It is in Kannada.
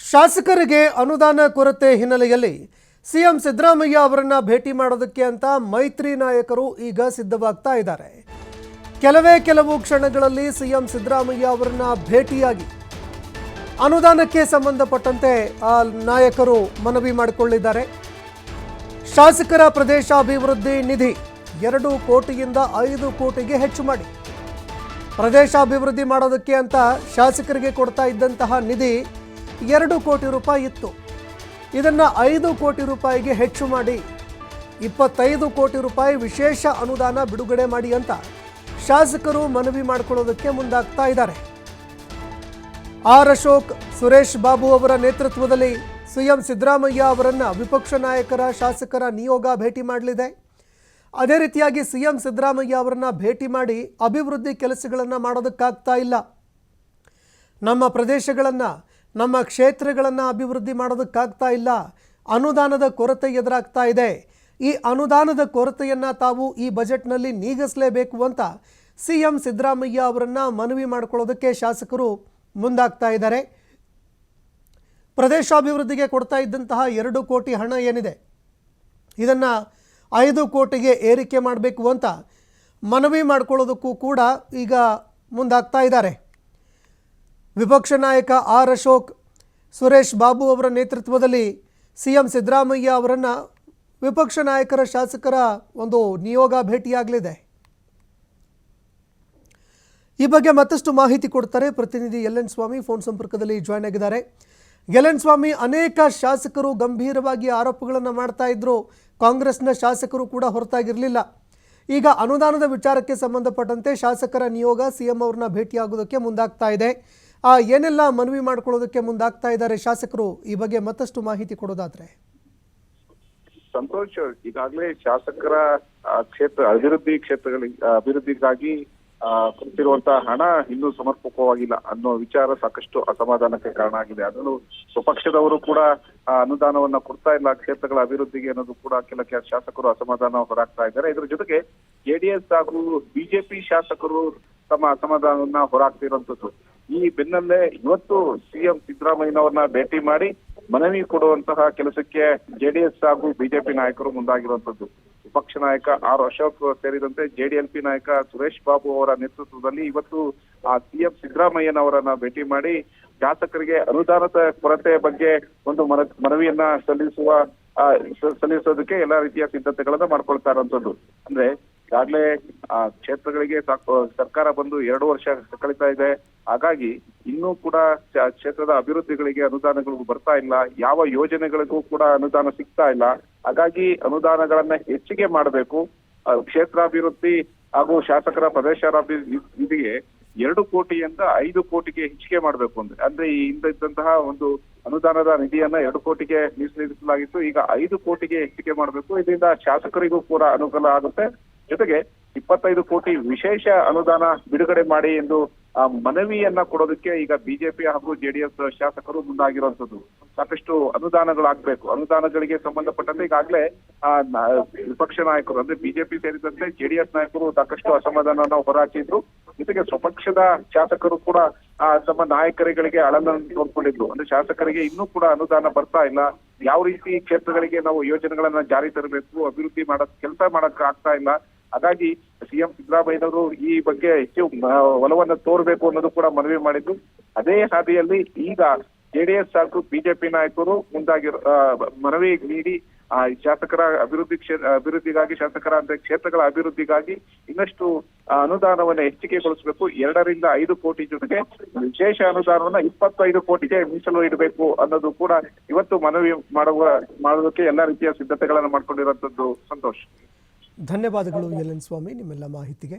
ಶಾಸಕರಿಗೆ ಅನುದಾನ ಕೊರತೆ ಹಿನ್ನೆಲೆಯಲ್ಲಿ ಸಿಎಂ ಸಿದ್ದರಾಮಯ್ಯ ಅವರನ್ನ ಭೇಟಿ ಮಾಡೋದಕ್ಕೆ ಅಂತ ಮೈತ್ರಿ ನಾಯಕರು ಈಗ ಸಿದ್ಧವಾಗ್ತಾ ಇದ್ದಾರೆ. ಕೆಲವು ಕ್ಷಣಗಳಲ್ಲಿ ಸಿಎಂ ಸಿದ್ದರಾಮಯ್ಯ ಅವರನ್ನ ಭೇಟಿಯಾಗಿ ಅನುದಾನಕ್ಕೆ ಸಂಬಂಧಪಟ್ಟಂತೆ ನಾಯಕರು ಮನವಿ ಮಾಡಿಕೊಳ್ಳಿದ್ದಾರೆ. ಶಾಸಕರ ಪ್ರದೇಶಾಭಿವೃದ್ಧಿ ನಿಧಿ 2 ಕೋಟಿಯಿಂದ 5 ಕೋಟಿಗೆ ಹೆಚ್ಚು ಮಾಡಿ, ಪ್ರದೇಶಾಭಿವೃದ್ಧಿ ಮಾಡೋದಕ್ಕೆ ಅಂತ ಶಾಸಕರಿಗೆ ಕೊಡ್ತಾ ಇದ್ದಂತಹ ನಿಧಿ 2 ಕೋಟಿ ರೂಪಾಯಿ ಇತ್ತು. ಇದನ್ನು 5 ಕೋಟಿ ರೂಪಾಯಿಗೆ ಹೆಚ್ಚು ಮಾಡಿ 25 ಕೋಟಿ ರೂಪಾಯಿ ವಿಶೇಷ ಅನುದಾನ ಬಿಡುಗಡೆ ಮಾಡಿ ಅಂತ ಶಾಸಕರು ಮನವಿ ಮಾಡಿಕೊಳ್ಳೋದಕ್ಕೆ ಮುಂದಾಗ್ತಾ ಇದ್ದಾರೆ. ಆರ್ ಅಶೋಕ್, ಸುರೇಶ್ ಬಾಬು ಅವರ ನೇತೃತ್ವದಲ್ಲಿ ಸಿಎಂ ಸಿದ್ದರಾಮಯ್ಯ ಅವರನ್ನ ವಿಪಕ್ಷ ನಾಯಕರ ಶಾಸಕರ ನಿಯೋಗ ಭೇಟಿ ಮಾಡಲಿದೆ. ಅದೇ ರೀತಿಯಾಗಿ ಸಿಎಂ ಸಿದ್ದರಾಮಯ್ಯ ಅವರನ್ನ ಭೇಟಿ ಮಾಡಿ ಅಭಿವೃದ್ಧಿ ಕೆಲಸಗಳನ್ನು ಮಾಡೋದಕ್ಕಾಗ್ತಾ ಇಲ್ಲ, ನಮ್ಮ ಪ್ರದೇಶಗಳನ್ನು ನಮ್ಮ ಕ್ಷೇತ್ರಗಳನ್ನು ಅಭಿವೃದ್ಧಿ ಮಾಡೋದಕ್ಕಾಗ್ತಾ ಇಲ್ಲ, ಅನುದಾನದ ಕೊರತೆ ಎದುರಾಗ್ತಾ ಇದೆ. ಈ ಅನುದಾನದ ಕೊರತೆಯನ್ನು ತಾವು ಈ ಬಜೆಟ್ನಲ್ಲಿ ನೀಗಿಸಲೇಬೇಕು ಅಂತ ಸಿಎಂ ಸಿದ್ದರಾಮಯ್ಯ ಅವರನ್ನು ಮನವಿ ಮಾಡಿಕೊಳ್ಳೋದಕ್ಕೆ ಶಾಸಕರು ಮುಂದಾಗ್ತಾ ಇದ್ದಾರೆ. ಪ್ರದೇಶಾಭಿವೃದ್ಧಿಗೆ ಕೊಡ್ತಾ ಇದ್ದಂತಹ 2 ಕೋಟಿ ಹಣ ಏನಿದೆ ಇದನ್ನು 5 ಕೋಟಿಗೆ ಏರಿಕೆ ಮಾಡಬೇಕು ಅಂತ ಮನವಿ ಮಾಡಿಕೊಳ್ಳೋದಕ್ಕೂ ಕೂಡ ಈಗ ಮುಂದಾಗ್ತಾ ಇದ್ದಾರೆ. ವಿಪಕ್ಷ ನಾಯಕ ಆರ್ ಅಶೋಕ್, ಸುರೇಶ್ ಬಾಬು ಅವರ ನೇತೃತ್ವದಲ್ಲಿ ಸಿಎಂ ಸಿದ್ದರಾಮಯ್ಯ ಅವರನ್ನು ವಿಪಕ್ಷ ನಾಯಕರ ಶಾಸಕರ ಒಂದು ನಿಯೋಗ ಭೇಟಿಯಾಗಲಿದೆ. ಈ ಬಗ್ಗೆ ಮತ್ತಷ್ಟು ಮಾಹಿತಿ ಕೊಡ್ತಾರೆ ಪ್ರತಿನಿಧಿ ಎಲ್.ಎನ್. ಸ್ವಾಮಿ ಫೋನ್ ಸಂಪರ್ಕದಲ್ಲಿ ಜಾಯ್ನ್ ಆಗಿದ್ದಾರೆ. ಎಲ್.ಎನ್. ಸ್ವಾಮಿ, ಅನೇಕ ಶಾಸಕರು ಗಂಭೀರವಾಗಿ ಆರೋಪಗಳನ್ನು ಮಾಡ್ತಾ ಇದ್ರು, ಕಾಂಗ್ರೆಸ್ನ ಶಾಸಕರು ಕೂಡ ಹೊರತಾಗಿರಲಿಲ್ಲ. ಈಗ ಅನುದಾನದ ವಿಚಾರಕ್ಕೆ ಸಂಬಂಧಪಟ್ಟಂತೆ ಶಾಸಕರ ನಿಯೋಗ ಸಿಎಂ ಅವ್ರನ್ನ ಭೇಟಿಯಾಗೋದಕ್ಕೆ ಮುಂದಾಗ್ತಾ ಇದೆ. ಏನೆಲ್ಲ ಮನವಿ ಮಾಡ್ಕೊಳ್ಳೋದಕ್ಕೆ ಮುಂದಾಗ್ತಾ ಇದ್ದಾರೆ ಶಾಸಕರು, ಈ ಬಗ್ಗೆ ಮತ್ತಷ್ಟು ಮಾಹಿತಿ ಕೊಡೋದಾದ್ರೆ? ಸಂತೋಷ್, ಈಗಾಗಲೇ ಶಾಸಕರ ಕ್ಷೇತ್ರ ಅಭಿವೃದ್ಧಿಗಾಗಿ ಕೊಡ್ತಿರುವಂತಹ ಹಣ ಇನ್ನೂ ಸಮರ್ಪಕವಾಗಿಲ್ಲ ಅನ್ನೋ ವಿಚಾರ ಸಾಕಷ್ಟು ಅಸಮಾಧಾನಕ್ಕೆ ಕಾರಣ ಆಗಿದೆ. ಅದರಲ್ಲೂ ಸ್ವಪಕ್ಷದವರು ಕೂಡ ಅನುದಾನವನ್ನ ಕೊಡ್ತಾ ಇಲ್ಲ ಕ್ಷೇತ್ರಗಳ ಅಭಿವೃದ್ಧಿಗೆ ಅನ್ನೋದು ಕೂಡ ಕೆಲ ಶಾಸಕರು ಅಸಮಾಧಾನ ಹೊರಾಗ್ತಾ ಇದ್ದಾರೆ. ಇದರ ಜೊತೆಗೆ ಜೆಡಿಎಸ್ ಹಾಗೂ ಬಿಜೆಪಿ ಶಾಸಕರು ತಮ್ಮ ಅಸಮಾಧಾನವನ್ನ ಹೊರಾಗ್ತಿರುವಂತದ್ದು. ಈ ಬೆನ್ನಲ್ಲೇ ಇವತ್ತು ಸಿಎಂ ಸಿದ್ದರಾಮಯ್ಯನವರನ್ನ ಭೇಟಿ ಮಾಡಿ ಮನವಿ ಕೊಡುವಂತಹ ಕೆಲಸಕ್ಕೆ ಜೆಡಿಎಸ್ ಹಾಗೂ ಬಿಜೆಪಿ ನಾಯಕರು ಮುಂದಾಗಿರುವಂತದ್ದು. ವಿಪಕ್ಷ ನಾಯಕ ಆರ್ ಅಶೋಕ್ ಸೇರಿದಂತೆ ಜೆಡಿಎಲ್ಪಿ ನಾಯಕ ಸುರೇಶ್ ಬಾಬು ಅವರ ನೇತೃತ್ವದಲ್ಲಿ ಇವತ್ತು ಸಿಎಂ ಸಿದ್ದರಾಮಯ್ಯನವರನ್ನ ಭೇಟಿ ಮಾಡಿ ಶಾಸಕರಿಗೆ ಅನುದಾನದ ಕೊರತೆ ಬಗ್ಗೆ ಒಂದು ಮನವಿಯನ್ನ ಸಲ್ಲಿಸೋದಕ್ಕೆ ಎಲ್ಲಾ ರೀತಿಯ ಸಿದ್ಧತೆಗಳನ್ನ ಮಾಡ್ಕೊಳ್ತಾ ಇರುವಂತದ್ದು. ಅಂದ್ರೆ ಈಗಾಗಲೇ ಕ್ಷೇತ್ರಗಳಿಗೆ ಸರ್ಕಾರ ಬಂದು 2 ವರ್ಷ ಕಳೀತಾ ಇದೆ. ಹಾಗಾಗಿ ಇನ್ನೂ ಕೂಡ ಕ್ಷೇತ್ರದ ಅಭಿವೃದ್ಧಿಗಳಿಗೆ ಅನುದಾನಗಳು ಬರ್ತಾ ಇಲ್ಲ, ಯಾವ ಯೋಜನೆಗಳಿಗೂ ಕೂಡ ಅನುದಾನ ಸಿಗ್ತಾ ಇಲ್ಲ. ಹಾಗಾಗಿ ಅನುದಾನಗಳನ್ನ ಹೆಚ್ಚಿಗೆ ಮಾಡಬೇಕು. ಕ್ಷೇತ್ರಾಭಿವೃದ್ಧಿ ಹಾಗೂ ಶಾಸಕರ ಪ್ರದೇಶಾಭಿವೃದ್ಧಿಗೆ 2 ಕೋಟಿಯಿಂದ 5 ಕೋಟಿಗೆ ಹೆಚ್ಚಿಗೆ ಮಾಡಬೇಕು ಅಂದ್ರೆ ಈ ಹಿಂದೆ ಇದ್ದಂತಹ ಒಂದು ಅನುದಾನದ ನಿಧಿಯನ್ನ 2 ಕೋಟಿಗೆ ಮೀಸಲಿರಿಸಲಾಗಿತ್ತು. ಈಗ 5 ಕೋಟಿಗೆ ಹೆಚ್ಚಿಗೆ ಮಾಡಬೇಕು. ಇದರಿಂದ ಶಾಸಕರಿಗೂ ಕೂಡ ಅನುಕೂಲ ಆಗುತ್ತೆ. ಜೊತೆಗೆ 25 ಕೋಟಿ ವಿಶೇಷ ಅನುದಾನ ಬಿಡುಗಡೆ ಮಾಡಿ ಎಂದು ಮನವಿಯನ್ನ ಕೊಡೋದಕ್ಕೆ ಈಗ ಬಿಜೆಪಿ ಹಾಗೂ ಜೆಡಿಎಸ್ ಶಾಸಕರು ಮುಂದಾಗಿರುವಂತದ್ದು. ಸಾಕಷ್ಟು ಅನುದಾನಗಳಾಗಬೇಕು. ಅನುದಾನಗಳಿಗೆ ಸಂಬಂಧಪಟ್ಟಂತೆ ಈಗಾಗಲೇ ವಿಪಕ್ಷ ನಾಯಕರು ಅಂದ್ರೆ ಬಿಜೆಪಿ ಸೇರಿದಂತೆ ಜೆಡಿಎಸ್ ನಾಯಕರು ಸಾಕಷ್ಟು ಅಸಮಾಧಾನವನ್ನು ಹೊರಹಾಕಿದ್ರು. ಜೊತೆಗೆ ಸ್ವಪಕ್ಷದ ಶಾಸಕರು ಕೂಡ ತಮ್ಮ ನಾಯಕರುಗಳಿಗೆ ಅಳಲನ್ನು ತೋರ್ಕೊಂಡಿದ್ರು. ಅಂದ್ರೆ ಶಾಸಕರಿಗೆ ಇನ್ನೂ ಕೂಡ ಅನುದಾನ ಬರ್ತಾ ಇಲ್ಲ, ಯಾವ ರೀತಿ ಕ್ಷೇತ್ರಗಳಿಗೆ ನಾವು ಯೋಜನೆಗಳನ್ನ ಜಾರಿ ತರಬೇಕು, ಅಭಿವೃದ್ಧಿ ಕೆಲಸ ಮಾಡಕ್ ಆಗ್ತಾ ಇಲ್ಲ. ಹಾಗಾಗಿ ಸಿಎಂ ಸಿದ್ದರಾಮಯ್ಯನವರು ಈ ಬಗ್ಗೆ ಹೆಚ್ಚು ಒಲವನ್ನ ತೋರ್ಬೇಕು ಅನ್ನೋದು ಕೂಡ ಮನವಿ ಮಾಡಿದ್ದು. ಅದೇ ಹಾದಿಯಲ್ಲಿ ಈಗ ಜೆಡಿಎಸ್ ಹಾಗೂ ಬಿಜೆಪಿ ನಾಯಕರು ಮನವಿ ನೀಡಿ ಶಾಸಕರ ಅಭಿವೃದ್ಧಿಗಾಗಿ ಶಾಸಕರ ಅಂದ್ರೆ ಕ್ಷೇತ್ರಗಳ ಅಭಿವೃದ್ಧಿಗಾಗಿ ಇನ್ನಷ್ಟು ಅನುದಾನವನ್ನ ಹೆಚ್ಚಿಗೆಗೊಳಿಸಬೇಕು. 2 ರಿಂದ 5 ಕೋಟಿ ಜೊತೆಗೆ ವಿಶೇಷ ಅನುದಾನವನ್ನ 25 ಕೋಟಿಗೆ ಮೀಸಲು ಇಡಬೇಕು ಅನ್ನೋದು ಕೂಡ ಇವತ್ತು ಮನವಿ ಮಾಡೋದಕ್ಕೆ ಎಲ್ಲಾ ರೀತಿಯ ಸಿದ್ಧತೆಗಳನ್ನು ಮಾಡ್ಕೊಂಡಿರುವಂತದ್ದು. ಸಂತೋಷ್, ಧನ್ಯವಾದಗಳು ಎಲ್.ಎನ್. ಸ್ವಾಮಿ ನಿಮ್ಮೆಲ್ಲ ಮಾಹಿತಿಗೆ.